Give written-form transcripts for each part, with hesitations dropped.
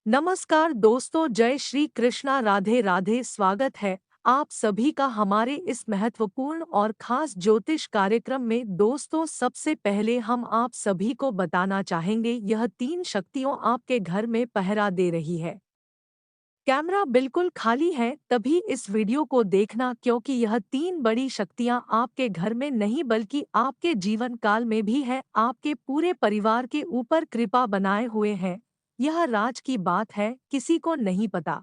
नमस्कार दोस्तों, जय श्री कृष्णा, राधे राधे। स्वागत है आप सभी का हमारे इस महत्वपूर्ण और खास ज्योतिष कार्यक्रम में। दोस्तों, सबसे पहले हम आप सभी को बताना चाहेंगे, यह तीन शक्तियों आपके घर में पहरा दे रही है। कैमरा बिल्कुल खाली है तभी इस वीडियो को देखना, क्योंकि यह तीन बड़ी शक्तियां आपके घर में नहीं बल्कि आपके जीवन काल में भी है, आपके पूरे परिवार के ऊपर कृपा बनाए हुए हैं। यह राज की बात है, किसी को नहीं पता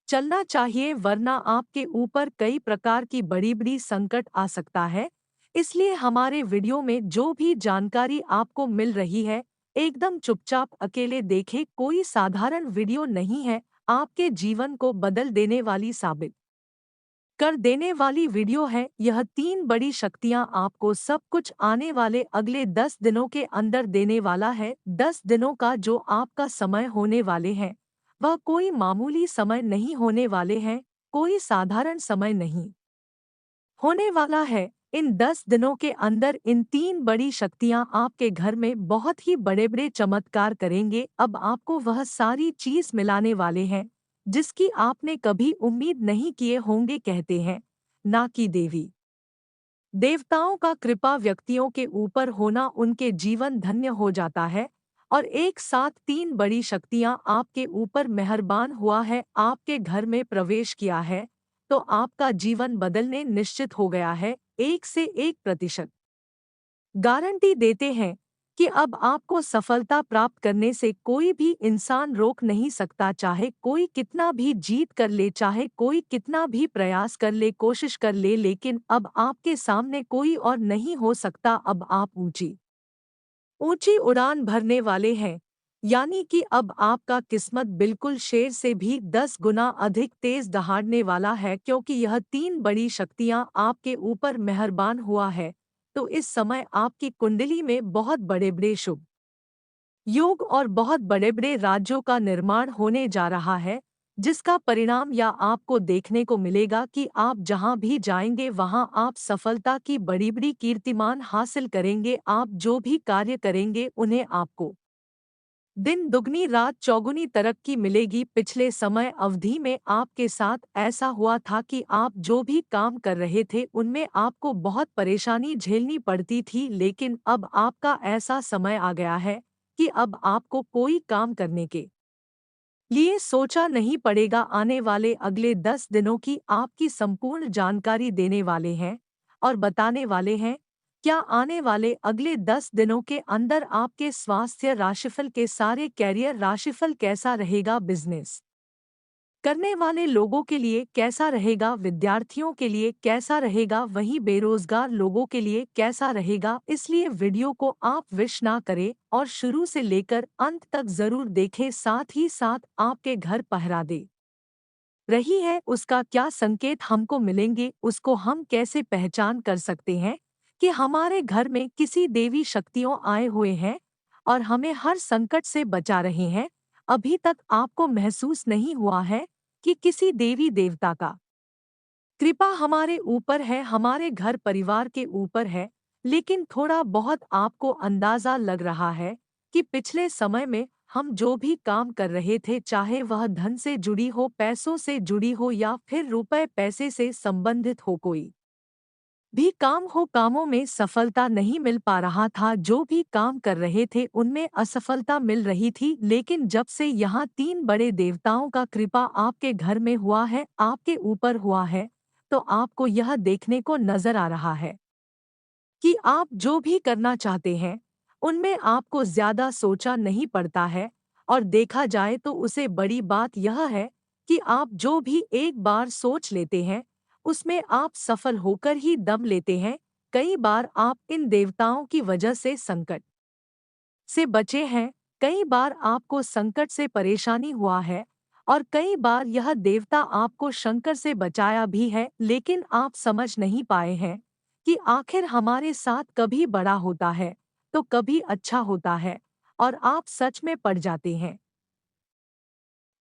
चलना चाहिए, वरना आपके ऊपर कई प्रकार की बड़ी बड़ी संकट आ सकता है। इसलिए हमारे वीडियो में जो भी जानकारी आपको मिल रही है, एकदम चुपचाप अकेले देखें। कोई साधारण वीडियो नहीं है, आपके जीवन को बदल देने वाली, साबित कर देने वाली वीडियो है। यह तीन बड़ी शक्तियां आपको सब कुछ आने वाले अगले 10 दिनों के अंदर देने वाला है। 10 दिनों का जो आपका समय होने वाले हैं, वह कोई मामूली समय नहीं होने वाले हैं, कोई साधारण समय नहीं होने वाला है। इन 10 दिनों के अंदर इन तीन बड़ी शक्तियां आपके घर में बहुत ही बड़े बड़े चमत्कार करेंगे। अब आपको वह सारी चीज मिलाने वाले हैं जिसकी आपने कभी उम्मीद नहीं किए होंगे। कहते हैं ना कि देवी देवताओं का कृपा व्यक्तियों के ऊपर होना, उनके जीवन धन्य हो जाता है। और एक साथ तीन बड़ी शक्तियां आपके ऊपर मेहरबान हुआ है, आपके घर में प्रवेश किया है, तो आपका जीवन बदलने निश्चित हो गया है। 1 से 1% गारंटी देते हैं कि अब आपको सफलता प्राप्त करने से कोई भी इंसान रोक नहीं सकता। चाहे कोई कितना भी जीत कर ले, चाहे कोई कितना भी प्रयास कर ले, कोशिश कर ले, लेकिन अब आपके सामने कोई और नहीं हो सकता। अब आप ऊंची ऊंची उड़ान भरने वाले हैं, यानी कि अब आपका किस्मत बिल्कुल शेर से भी 10 गुना अधिक तेज दहाड़ने वाला है, क्योंकि यह तीन बड़ी शक्तियां आपके ऊपर मेहरबान हुआ है। तो इस समय आपकी कुंडली में बहुत बड़े बड़े शुभ योग और बहुत बड़े बड़े राज्यों का निर्माण होने जा रहा है, जिसका परिणाम या आपको देखने को मिलेगा कि आप जहां भी जाएंगे वहां आप सफलता की बड़ी बड़ी कीर्तिमान हासिल करेंगे। आप जो भी कार्य करेंगे उन्हें आपको दिन दुगनी रात चौगुनी तरक्की मिलेगी। पिछले समय अवधि में आपके साथ ऐसा हुआ था कि आप जो भी काम कर रहे थे उनमें आपको बहुत परेशानी झेलनी पड़ती थी, लेकिन अब आपका ऐसा समय आ गया है कि अब आपको कोई काम करने के लिए सोचा नहीं पड़ेगा। आने वाले अगले 10 दिनों की आपकी संपूर्ण जानकारी देने वाले हैं और बताने वाले हैं क्या आने वाले अगले 10 दिनों के अंदर आपके स्वास्थ्य राशिफल के सारे कैरियर राशिफल कैसा रहेगा, बिजनेस करने वाले लोगों के लिए कैसा रहेगा, विद्यार्थियों के लिए कैसा रहेगा, वहीं बेरोजगार लोगों के लिए कैसा रहेगा। इसलिए वीडियो को आप विश ना करें और शुरू से लेकर अंत तक जरूर देखें। साथ ही साथ आपके घर पहरा दे रही है, उसका क्या संकेत हमको मिलेंगे, उसको हम कैसे पहचान कर सकते हैं कि हमारे घर में किसी देवी शक्तियों आए हुए हैं और हमें हर संकट से बचा रहे हैं। अभी तक आपको महसूस नहीं हुआ है कि किसी देवी देवता का कृपा हमारे ऊपर है, हमारे घर परिवार के ऊपर है, लेकिन थोड़ा बहुत आपको अंदाजा लग रहा है कि पिछले समय में हम जो भी काम कर रहे थे, चाहे वह धन से जुड़ी हो, पैसों से जुड़ी हो या फिर रुपए पैसे से संबंधित हो, कोई भी काम हो, कामों में सफलता नहीं मिल पा रहा था। जो भी काम कर रहे थे उनमें असफलता मिल रही थी, लेकिन जब से यहाँ तीन बड़े देवताओं का कृपा आपके घर में हुआ है, आपके ऊपर हुआ है, तो आपको यह देखने को नजर आ रहा है कि आप जो भी करना चाहते हैं उनमें आपको ज्यादा सोचा नहीं पड़ता है। और देखा जाए तो उसे बड़ी बात यह है कि आप जो भी एक बार सोच लेते हैं उसमें आप सफल होकर ही दम लेते हैं। कई बार आप इन देवताओं की वजह से संकट से बचे हैं, कई बार आपको संकट से परेशानी हुआ है और कई बार यह देवता आपको शंकर से बचाया भी है, लेकिन आप समझ नहीं पाए हैं कि आखिर हमारे साथ कभी बड़ा होता है तो कभी अच्छा होता है और आप सच में पड़ जाते हैं।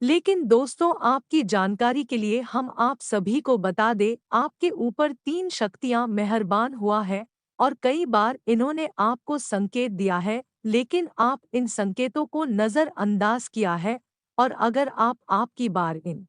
लेकिन दोस्तों, आपकी जानकारी के लिए हम आप सभी को बता दें, आपके ऊपर तीन शक्तियां मेहरबान हुआ है और कई बार इन्होंने आपको संकेत दिया है, लेकिन आप इन संकेतों को नजरअंदाज किया है। और अगर आप आपकी बार इन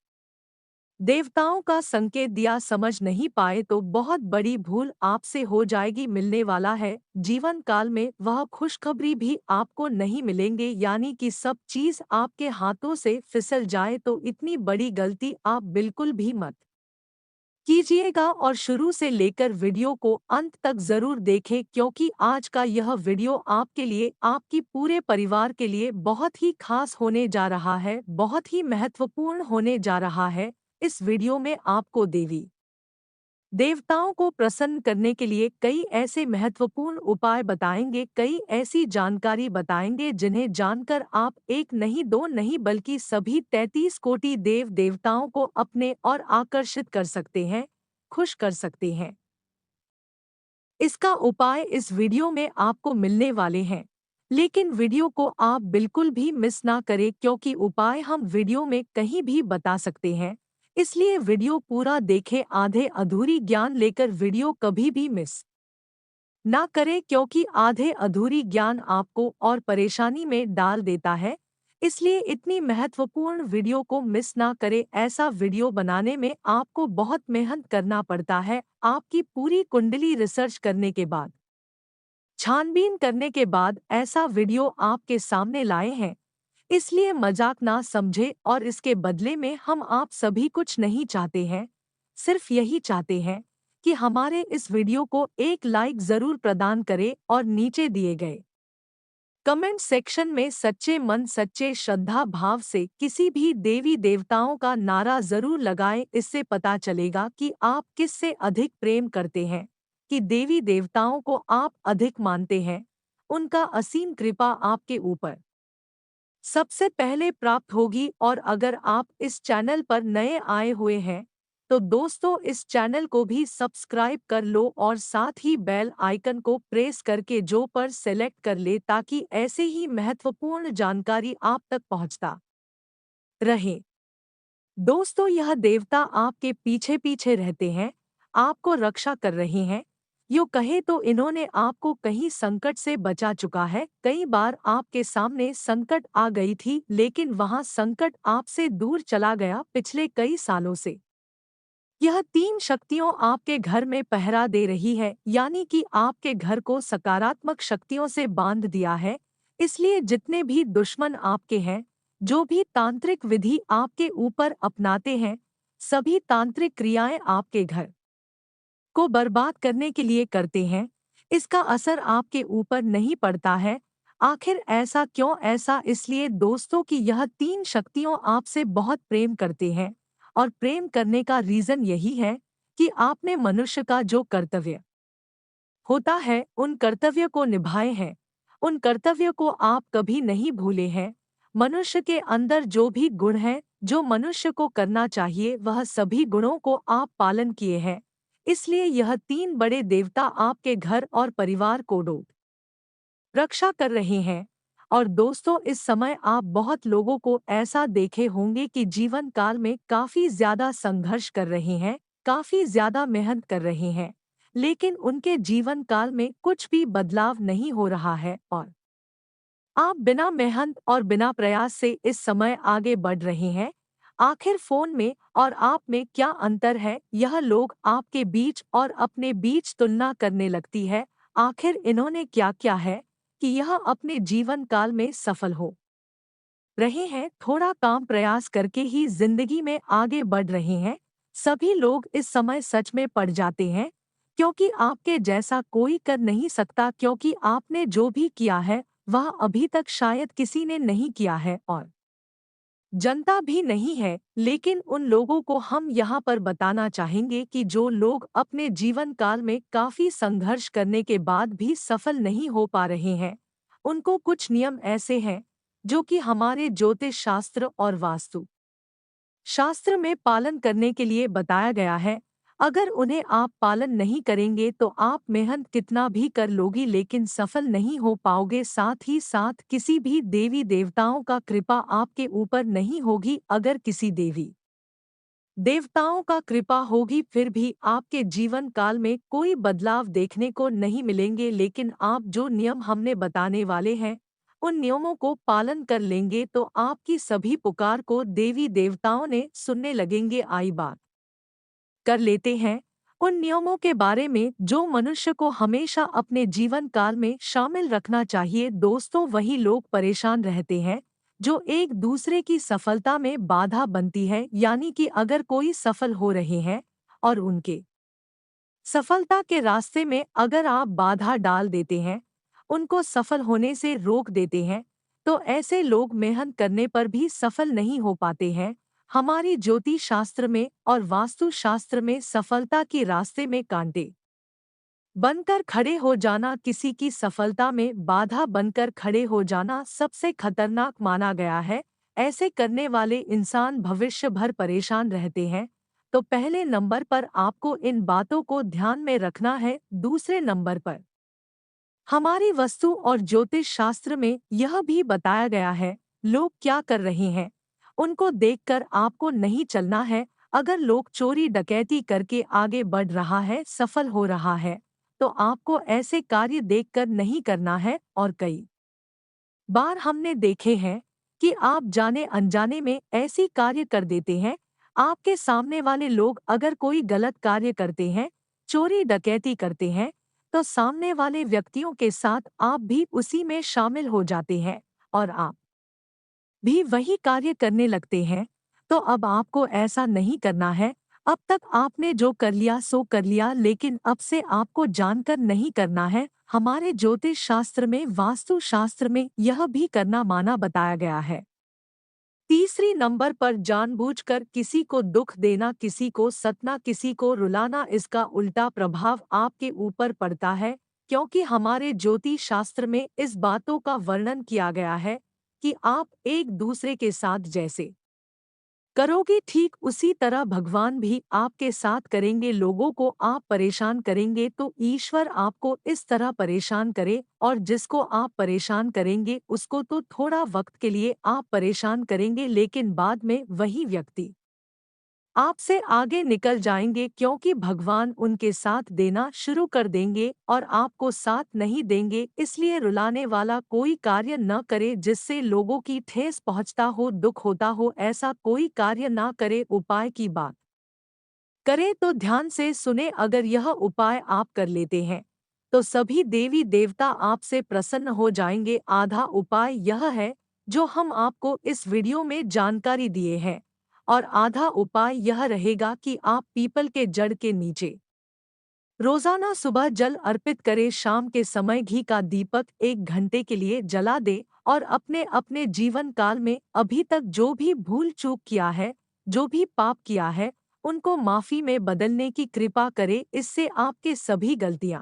देवताओं का संकेत दिया समझ नहीं पाए तो बहुत बड़ी भूल आपसे हो जाएगी। मिलने वाला है जीवन काल में वह खुशखबरी भी आपको नहीं मिलेंगे, यानी कि सब चीज आपके हाथों से फिसल जाए तो इतनी बड़ी गलती आप बिल्कुल भी मत कीजिएगा। और शुरू से लेकर वीडियो को अंत तक जरूर देखें, क्योंकि आज का यह वीडियो आपके लिए, आपकी पूरे परिवार के लिए बहुत ही खास होने जा रहा है, बहुत ही महत्वपूर्ण होने जा रहा है। इस वीडियो में आपको देवी देवताओं को प्रसन्न करने के लिए कई ऐसे महत्वपूर्ण उपाय बताएंगे, कई ऐसी जानकारी बताएंगे जिन्हें जानकर आप एक नहीं दो नहीं बल्कि सभी 33 कोटि देव देवताओं को अपने और आकर्षित कर सकते हैं, खुश कर सकते हैं। इसका उपाय इस वीडियो में आपको मिलने वाले हैं, लेकिन वीडियो को आप बिल्कुल भी मिस ना करें, क्योंकि उपाय हम वीडियो में कहीं भी बता सकते हैं। इसलिए वीडियो पूरा देखें, आधे अधूरी ज्ञान लेकर वीडियो कभी भी मिस ना करें, क्योंकि आधे अधूरी ज्ञान आपको और परेशानी में डाल देता है। इसलिए इतनी महत्वपूर्ण वीडियो को मिस ना करें। ऐसा वीडियो बनाने में आपको बहुत मेहनत करना पड़ता है। आपकी पूरी कुंडली रिसर्च करने के बाद, छानबीन करने के बाद ऐसा वीडियो आपके सामने लाए हैं। इसलिए मजाक ना समझे, और इसके बदले में हम आप सभी कुछ नहीं चाहते हैं, सिर्फ यही चाहते हैं कि हमारे इस वीडियो को एक लाइक जरूर प्रदान करें और नीचे दिए गए कमेंट सेक्शन में सच्चे मन सच्चे श्रद्धा भाव से किसी भी देवी देवताओं का नारा जरूर लगाएं। इससे पता चलेगा कि आप किससे अधिक प्रेम करते हैं, कि देवी देवताओं को आप अधिक मानते हैं। उनका असीम कृपा आपके ऊपर सबसे पहले प्राप्त होगी। और अगर आप इस चैनल पर नए आए हुए हैं तो दोस्तों इस चैनल को भी सब्सक्राइब कर लो और साथ ही बेल आइकन को प्रेस करके जो पर सेलेक्ट कर ले, ताकि ऐसे ही महत्वपूर्ण जानकारी आप तक पहुंचता रहे। दोस्तों यह देवता आपके पीछे पीछे रहते हैं, आपको रक्षा कर रहे हैं। यूँ कहे तो इन्होंने आपको कहीं संकट से बचा चुका है। कई बार आपके सामने संकट आ गई थी, लेकिन वहां संकट आपसे दूर चला गया। पिछले कई सालों से यह तीन शक्तियों आपके घर में पहरा दे रही है, यानी कि आपके घर को सकारात्मक शक्तियों से बांध दिया है। इसलिए जितने भी दुश्मन आपके हैं, जो भी तांत्रिक विधि आपके ऊपर अपनाते हैं, सभी तांत्रिक क्रियाएं आपके घर को बर्बाद करने के लिए करते हैं, इसका असर आपके ऊपर नहीं पड़ता है। आखिर ऐसा क्यों? ऐसा इसलिए दोस्तों कि यह तीन शक्तियों आपसे बहुत प्रेम करते हैं, और प्रेम करने का रीजन यही है कि आपने मनुष्य का जो कर्तव्य होता है उन कर्तव्य को निभाए हैं, उन कर्तव्य को आप कभी नहीं भूले हैं। मनुष्य के अंदर जो भी गुण है, जो मनुष्य को करना चाहिए, वह सभी गुणों को आप पालन किए हैं। इसलिए यह तीन बड़े देवता आपके घर और परिवार को रक्षा कर रहे हैं। और दोस्तों इस समय आप बहुत लोगों को ऐसा देखे होंगे कि जीवन काल में काफी ज्यादा संघर्ष कर रहे हैं, काफी ज्यादा मेहनत कर रहे हैं, लेकिन उनके जीवन काल में कुछ भी बदलाव नहीं हो रहा है। और आप बिना मेहनत और बिना प्रयास से इस समय आगे बढ़ रहे हैं। आखिर फोन में और आप में क्या अंतर है? यह लोग आपके बीच और अपने बीच तुलना करने लगती है। आखिर इन्होंने क्या क्या है कि यह अपने जीवन काल में सफल हो रहे हैं? थोड़ा काम प्रयास करके ही जिंदगी में आगे बढ़ रहे हैं। सभी लोग इस समय सच में पड़ जाते हैं, क्योंकि आपके जैसा कोई कर नहीं सकता, क्योंकि आपने जो भी किया है वह अभी तक शायद किसी ने नहीं किया है और जनता भी नहीं है। लेकिन उन लोगों को हम यहाँ पर बताना चाहेंगे कि जो लोग अपने जीवन काल में काफी संघर्ष करने के बाद भी सफल नहीं हो पा रहे हैं, उनको कुछ नियम ऐसे हैं जो कि हमारे ज्योतिष शास्त्र और वास्तु शास्त्र में पालन करने के लिए बताया गया है। अगर उन्हें आप पालन नहीं करेंगे तो आप मेहनत कितना भी कर लोगी, लेकिन सफल नहीं हो पाओगे। साथ ही साथ किसी भी देवी देवताओं का कृपा आपके ऊपर नहीं होगी। अगर किसी देवी देवताओं का कृपा होगी फिर भी आपके जीवन काल में कोई बदलाव देखने को नहीं मिलेंगे। लेकिन आप जो नियम हमने बताने वाले हैं उन नियमों को पालन कर लेंगे तो आपकी सभी पुकार को देवी देवताओं ने सुनने लगेंगे। आई बात कर लेते हैं उन नियमों के बारे में जो मनुष्य को हमेशा अपने जीवन काल में शामिल रखना चाहिए। दोस्तों, वही लोग परेशान रहते हैं जो एक दूसरे की सफलता में बाधा बनती है। यानी कि अगर कोई सफल हो रहे हैं और उनके सफलता के रास्ते में अगर आप बाधा डाल देते हैं, उनको सफल होने से रोक देते हैं, तो ऐसे लोग मेहनत करने पर भी सफल नहीं हो पाते हैं। हमारी ज्योतिष शास्त्र में और वास्तु शास्त्र में सफलता के रास्ते में कांटे बनकर खड़े हो जाना, किसी की सफलता में बाधा बनकर खड़े हो जाना सबसे खतरनाक माना गया है। ऐसे करने वाले इंसान भविष्य भर परेशान रहते हैं। तो पहले नंबर पर आपको इन बातों को ध्यान में रखना है। दूसरे नंबर पर हमारी वस्तु और ज्योतिष शास्त्र में यह भी बताया गया है, लोग क्या कर रहे हैं उनको देखकर आपको नहीं चलना है। अगर लोग चोरी डकैती करके आगे बढ़ रहा है, सफल हो रहा है, तो आपको ऐसे कार्य देखकर नहीं करना है। और कई बार हमने देखे हैं कि आप जाने अनजाने में ऐसी कार्य कर देते हैं। आपके सामने वाले लोग अगर कोई गलत कार्य करते हैं, चोरी डकैती करते हैं, तो सामने वाले व्यक्तियों के साथ आप भी उसी में शामिल हो जाते हैं और आप भी वही कार्य करने लगते हैं। तो अब आपको ऐसा नहीं करना है। अब तक आपने जो कर लिया सो कर लिया, लेकिन अब से आपको जानकर नहीं करना है। हमारे ज्योतिष शास्त्र में, वास्तु शास्त्र में यह भी करना माना बताया गया है। तीसरी नंबर पर जानबूझकर किसी को दुख देना, किसी को सतना, किसी को रुलाना, इसका उल्टा प्रभाव आपके ऊपर पड़ता है। क्योंकि हमारे ज्योतिष शास्त्र में इस बातों का वर्णन किया गया है कि आप एक दूसरे के साथ जैसे करोगे, ठीक उसी तरह भगवान भी आपके साथ करेंगे। लोगों को आप परेशान करेंगे तो ईश्वर आपको इस तरह परेशान करे, और जिसको आप परेशान करेंगे उसको तो थोड़ा वक्त के लिए आप परेशान करेंगे, लेकिन बाद में वही व्यक्ति आपसे आगे निकल जाएंगे, क्योंकि भगवान उनके साथ देना शुरू कर देंगे और आपको साथ नहीं देंगे। इसलिए रुलाने वाला कोई कार्य न करे जिससे लोगों की ठेस पहुंचता हो, दुख होता हो, ऐसा कोई कार्य ना करे। उपाय की बात करें तो ध्यान से सुने। अगर यह उपाय आप कर लेते हैं तो सभी देवी देवता आपसे प्रसन्न हो जाएंगे। आधा उपाय यह है जो हम आपको इस वीडियो में जानकारी दिए हैं, और आधा उपाय यह रहेगा कि आप पीपल के जड़ के नीचे रोजाना सुबह जल अर्पित करें। शाम के समय घी का दीपक 1 घंटे के लिए जला दे, और अपने अपने जीवन काल में अभी तक जो भी भूल चूक किया है, जो भी पाप किया है, उनको माफी में बदलने की कृपा करें। इससे आपके सभी गलतियां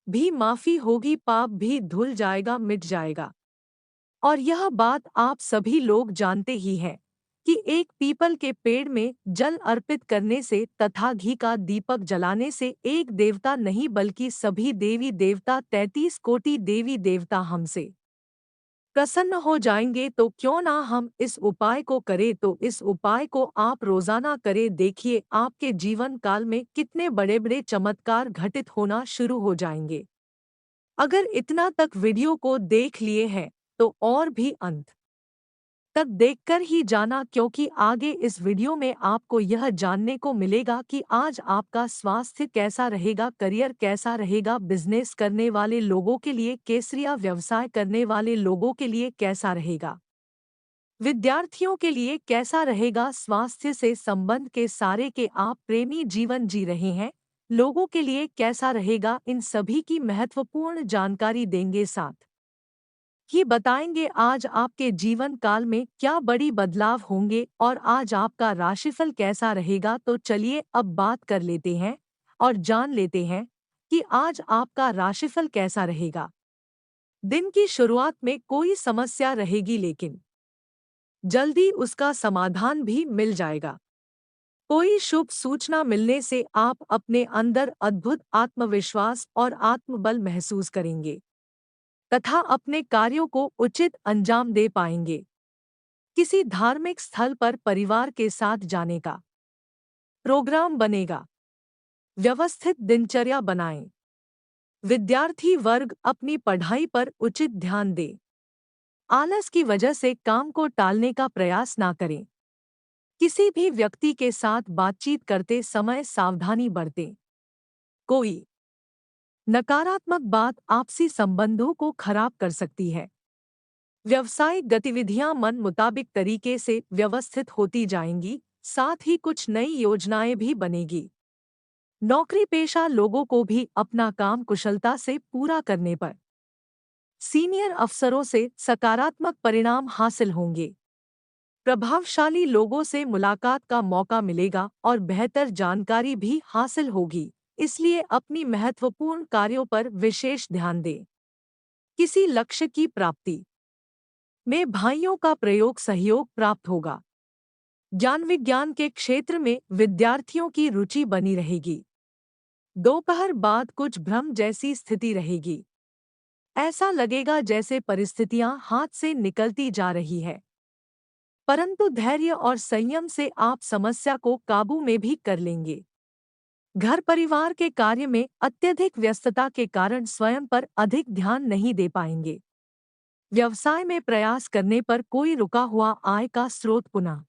भी माफी होगी, पाप भी धुल जाएगा, मिट जाएगा। और यह बात आप सभी लोग जानते ही हैं कि एक पीपल के पेड़ में जल अर्पित करने से तथा घी का दीपक जलाने से एक देवता नहीं बल्कि सभी देवी देवता, 33 कोटि देवी देवता हमसे प्रसन्न हो जाएंगे। तो क्यों ना हम इस उपाय को करें। तो इस उपाय को आप रोजाना करें, देखिए आपके जीवन काल में कितने बड़े बड़े चमत्कार घटित होना शुरू हो जाएंगे। अगर इतना तक वीडियो को देख लिए हैं तो और भी अंत तक देखकर ही जाना, क्योंकि आगे इस वीडियो में आपको यह जानने को मिलेगा कि आज आपका स्वास्थ्य कैसा रहेगा, करियर कैसा रहेगा, बिजनेस करने वाले लोगों के लिए केसरिया, व्यवसाय करने वाले लोगों के लिए कैसा रहेगा, विद्यार्थियों के लिए कैसा रहेगा, स्वास्थ्य से संबंध के सारे के आप प्रेमी जीवन जी रहे हैं लोगों के लिए कैसा रहेगा, इन सभी की महत्वपूर्ण जानकारी देंगे। साथ ही बताएंगे आज आपके जीवन काल में क्या बड़ी बदलाव होंगे और आज आपका राशिफल कैसा रहेगा। तो चलिए अब बात कर लेते हैं और जान लेते हैं कि आज आपका राशिफल कैसा रहेगा। दिन की शुरुआत में कोई समस्या रहेगी, लेकिन जल्दी उसका समाधान भी मिल जाएगा। कोई शुभ सूचना मिलने से आप अपने अंदर अद्भुत आत्मविश्वास और आत्मबल महसूस करेंगे तथा अपने कार्यों को उचित अंजाम दे पाएंगे। किसी धार्मिक स्थल पर परिवार के साथ जाने का प्रोग्राम बनेगा। व्यवस्थित दिनचर्या बनाएं। विद्यार्थी वर्ग अपनी पढ़ाई पर उचित ध्यान दे। आलस की वजह से काम को टालने का प्रयास ना करें। किसी भी व्यक्ति के साथ बातचीत करते समय सावधानी बरतें। कोई नकारात्मक बात आपसी संबंधों को खराब कर सकती है। व्यावसायिक गतिविधियां मन मुताबिक तरीके से व्यवस्थित होती जाएंगी, साथ ही कुछ नई योजनाएं भी बनेगी। नौकरी पेशा लोगों को भी अपना काम कुशलता से पूरा करने पर सीनियर अफसरों से सकारात्मक परिणाम हासिल होंगे। प्रभावशाली लोगों से मुलाकात का मौका मिलेगा और बेहतर जानकारी भी हासिल होगी, इसलिए अपनी महत्वपूर्ण कार्यों पर विशेष ध्यान दें। किसी लक्ष्य की प्राप्ति में भाइयों का प्रयोग सहयोग प्राप्त होगा। ज्ञान विज्ञान के क्षेत्र में विद्यार्थियों की रुचि बनी रहेगी। दोपहर बाद कुछ भ्रम जैसी स्थिति रहेगी। ऐसा लगेगा जैसे परिस्थितियां हाथ से निकलती जा रही है, परंतु धैर्य और संयम से आप समस्या को काबू में भी कर लेंगे। घर परिवार के कार्य में अत्यधिक व्यस्तता के कारण स्वयं पर अधिक ध्यान नहीं दे पाएंगे। व्यवसाय में प्रयास करने पर कोई रुका हुआ आय का स्रोत पुनः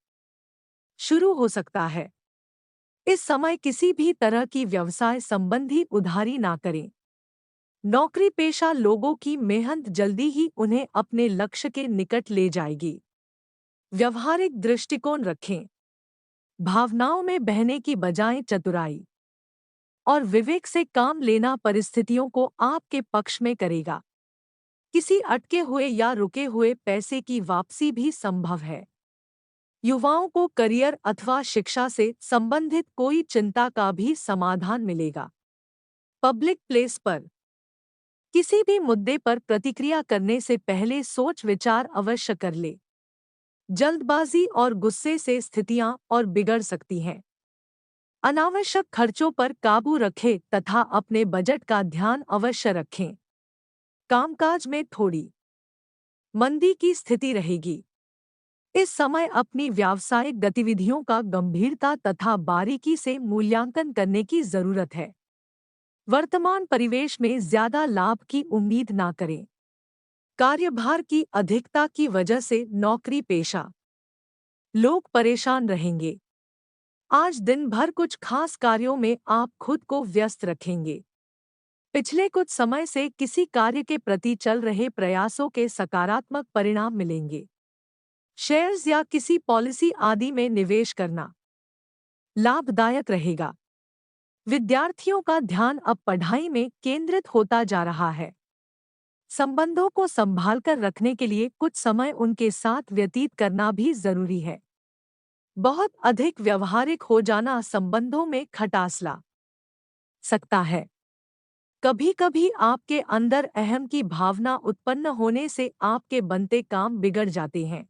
शुरू हो सकता है। इस समय किसी भी तरह की व्यवसाय संबंधी उधारी ना करें। नौकरी पेशा लोगों की मेहनत जल्दी ही उन्हें अपने लक्ष्य के निकट ले जाएगी। व्यवहारिक दृष्टिकोण रखें। भावनाओं में बहने की बजाय चतुराई और विवेक से काम लेना परिस्थितियों को आपके पक्ष में करेगा। किसी अटके हुए या रुके हुए पैसे की वापसी भी संभव है। युवाओं को करियर अथवा शिक्षा से संबंधित कोई चिंता का भी समाधान मिलेगा। पब्लिक प्लेस पर किसी भी मुद्दे पर प्रतिक्रिया करने से पहले सोच विचार अवश्य कर ले। जल्दबाजी और गुस्से से स्थितियां और बिगड़ सकती हैं। अनावश्यक खर्चों पर काबू रखें तथा अपने बजट का ध्यान अवश्य रखें। कामकाज में थोड़ी मंदी की स्थिति रहेगी। इस समय अपनी व्यावसायिक गतिविधियों का गंभीरता तथा बारीकी से मूल्यांकन करने की जरूरत है। वर्तमान परिवेश में ज्यादा लाभ की उम्मीद ना करें। कार्यभार की अधिकता की वजह से नौकरी पेशा लोग परेशान रहेंगे। आज दिन भर कुछ खास कार्यों में आप खुद को व्यस्त रखेंगे। पिछले कुछ समय से किसी कार्य के प्रति चल रहे प्रयासों के सकारात्मक परिणाम मिलेंगे। शेयर्स या किसी पॉलिसी आदि में निवेश करना लाभदायक रहेगा। विद्यार्थियों का ध्यान अब पढ़ाई में केंद्रित होता जा रहा है। संबंधों को संभालकर रखने के लिए कुछ समय उनके साथ व्यतीत करना भी जरूरी है। बहुत अधिक व्यवहारिक हो जाना संबंधों में खटास ला सकता है। कभी-कभी आपके अंदर अहम की भावना उत्पन्न होने से आपके बनते काम बिगड़ जाते हैं।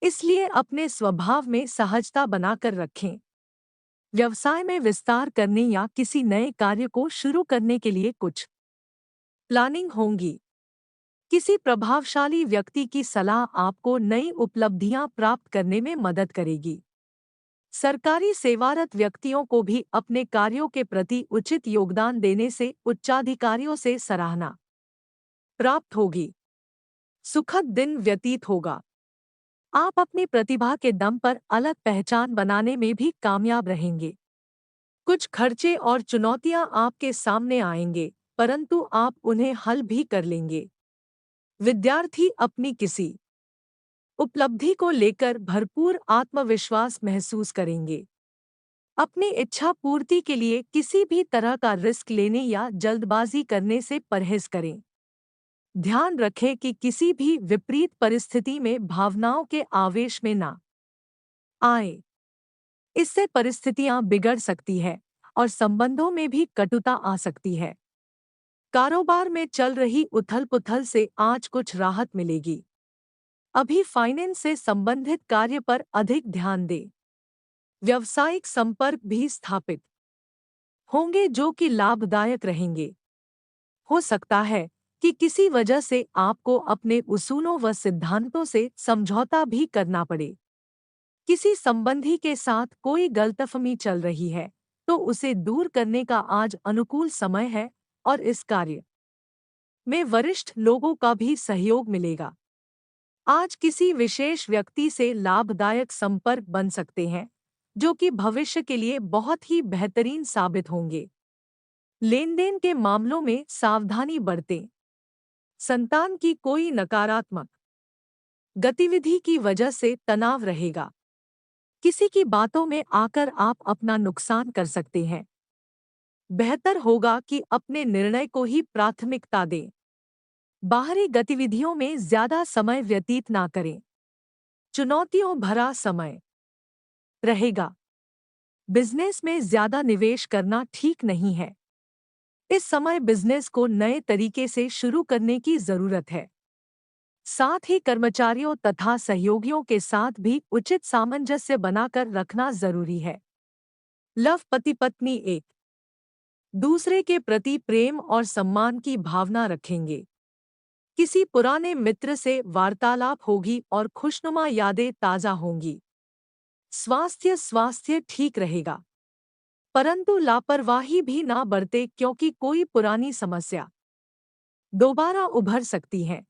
इसलिए अपने स्वभाव में सहजता बनाकर रखें। व्यवसाय में विस्तार करने या किसी नए कार्य को शुरू करने के लिए कुछ प्लानिंग होंगी। किसी प्रभावशाली व्यक्ति की सलाह आपको नई उपलब्धियां प्राप्त करने में मदद करेगी। सरकारी सेवारत व्यक्तियों को भी अपने कार्यों के प्रति उचित योगदान देने से उच्चाधिकारियों से सराहना प्राप्त होगी। सुखद दिन व्यतीत होगा। आप अपनी प्रतिभा के दम पर अलग पहचान बनाने में भी कामयाब रहेंगे। कुछ खर्चे और चुनौतियां आपके सामने आएंगे, परंतु आप उन्हें हल भी कर लेंगे। विद्यार्थी अपनी किसी उपलब्धि को लेकर भरपूर आत्मविश्वास महसूस करेंगे। अपनी इच्छा पूर्ति के लिए किसी भी तरह का रिस्क लेने या जल्दबाजी करने से परहेज करें। ध्यान रखें कि किसी भी विपरीत परिस्थिति में भावनाओं के आवेश में ना आए। इससे परिस्थितियां बिगड़ सकती है और संबंधों में भी कटुता आ सकती है। कारोबार में चल रही उथल-पुथल से आज कुछ राहत मिलेगी। अभी फाइनेंस से संबंधित कार्य पर अधिक ध्यान दें। व्यावसायिक संपर्क भी स्थापित होंगे जो कि लाभदायक रहेंगे। हो सकता है कि किसी वजह से आपको अपने उसूलों व सिद्धांतों से समझौता भी करना पड़े। किसी संबंधी के साथ कोई गलतफहमी चल रही है, तो उसे दूर करने का आज अनुकूल समय है और इस कार्य में वरिष्ठ लोगों का भी सहयोग मिलेगा। आज किसी विशेष व्यक्ति से लाभदायक संपर्क बन सकते हैं, जो कि भविष्य के लिए बहुत ही बेहतरीन साबित होंगे। लेन-देन के मामलों में सावधानी बरतें। संतान की कोई नकारात्मक गतिविधि की वजह से तनाव रहेगा। किसी की बातों में आकर आप अपना नुकसान कर सकते हैं। बेहतर होगा कि अपने निर्णय को ही प्राथमिकता दें। बाहरी गतिविधियों में ज्यादा समय व्यतीत ना करें। चुनौतियों भरा समय रहेगा। बिजनेस में ज्यादा निवेश करना ठीक नहीं है। इस समय बिजनेस को नए तरीके से शुरू करने की जरूरत है। साथ ही कर्मचारियों तथा सहयोगियों के साथ भी उचित सामंजस्य बनाकर रखना जरूरी है। लव पति पत्नी एक दूसरे के प्रति प्रेम और सम्मान की भावना रखेंगे। किसी पुराने मित्र से वार्तालाप होगी और खुशनुमा यादें ताज़ा होंगी। स्वास्थ्य स्वास्थ्य ठीक रहेगा, परंतु लापरवाही भी ना बरते क्योंकि कोई पुरानी समस्या दोबारा उभर सकती है।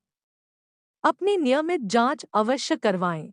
अपनी नियमित जांच अवश्य करवाएं।